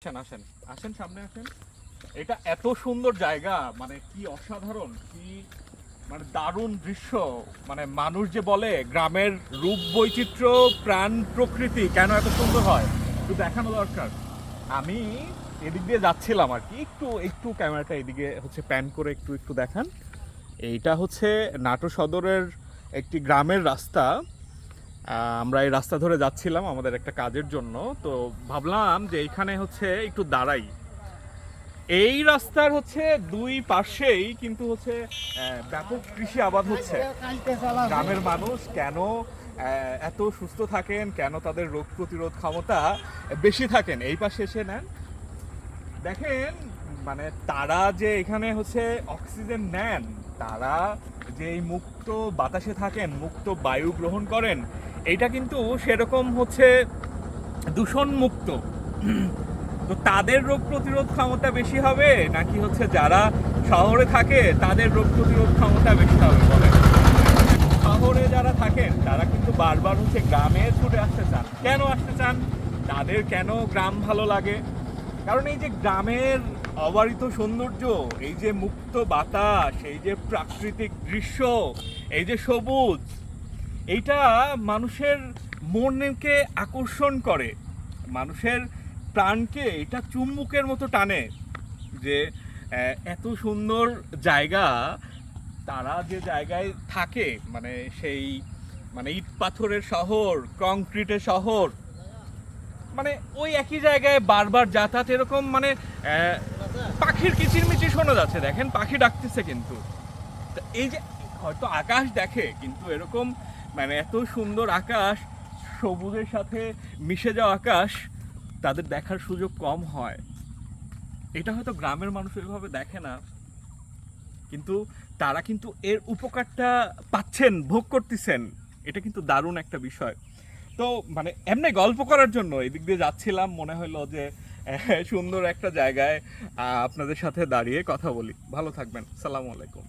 আসেন আসেন আসেন, সামনে আসেন। এটা এত সুন্দর জায়গা, মানে কি অসাধারণ, কি মানে দারুণ দৃশ্য। মানে মানুষ যে বলে গ্রামের রূপ বৈচিত্র্য প্রাণ প্রকৃতি কেন এত সুন্দর হয়, একটু দেখানো দরকার। আমি এদিক দিয়ে যাচ্ছিলাম আর কি, একটু একটু ক্যামেরাটা এদিকে হচ্ছে প্যান করে একটু একটু দেখান। এইটা হচ্ছে নাটোর সদরের একটি গ্রামের রাস্তা। আমরা এই রাস্তা ধরে যাচ্ছিলাম আমাদের একটা কাজের জন্য, তো ভাবলাম যে এইখানে হচ্ছে একটু দাঁড়াই। এই রাস্তার হচ্ছে দুই পাশেই কিন্তু হচ্ছে ব্যাপক কৃষি আবাদ হচ্ছে। গ্রামের মানুষ কেন এত সুস্থ থাকেন, কেন তাদের রোগ প্রতিরোধ ক্ষমতা বেশি থাকেন, এই পাশে এসে নেন দেখেন। মানে তারা যে এখানে হচ্ছে অক্সিজেন নেন, তারা যে এই মুক্ত বাতাসে থাকেন, মুক্ত বায়ু গ্রহণ করেন, এইটা কিন্তু সেরকম হচ্ছে দূষণ মুক্ত। তো তাদের রোগ প্রতিরোধ ক্ষমতা বেশি হবে নাকি হচ্ছে যারা শহরে থাকে তাদের রোগ প্রতিরোধ ক্ষমতা বেশি হবে বলেন? শহরে যারা থাকেন তারা কিন্তু বারবার হচ্ছে গ্রামে ছুটে আসতে চান। কেন আসতে চান? তাদের কেন গ্রাম ভালো লাগে? কারণ এই যে গ্রামের অবারিত সৌন্দর্য, এই যে মুক্ত বাতাস, এই যে প্রাকৃতিক দৃশ্য, এই যে সবুজ, এইটা মানুষের মনকে আকর্ষণ করে, মানুষের প্রাণকে এটা চুম্বকের মতো টানে। যে এত সুন্দর জায়গা, তারা যে জায়গায় থাকে, মানে সেই মানে ইট পাথরের শহর, কংক্রিটের শহর, মানে ওই একই জায়গায় বারবার যাতায়াত, এরকম মানে পাখির কিচিরমিচির শোনা যাচ্ছে, দেখেন পাখি ডাকতেছে কিন্তু। এই যে হয়তো আকাশ দেখে, কিন্তু এরকম মানে এত সুন্দর আকাশ, সবুজের সাথে মিশে যাওয়া আকাশ তাদের দেখার সুযোগ কম হয়। এটা হয়তো গ্রামের মানুষ এভাবে দেখে না, কিন্তু তারা কিন্তু এর উপকারটা পাচ্ছেন, ভোগ করতেছেন। এটা কিন্তু দারুণ একটা বিষয়। তো মানে এমনি গল্প করার জন্য এদিক দিয়ে যাচ্ছিলাম, মনে হলো যে সুন্দর একটা জায়গায় আপনাদের সাথে দাঁড়িয়ে কথা বলি। ভালো থাকবেন, সালামু আলাইকুম।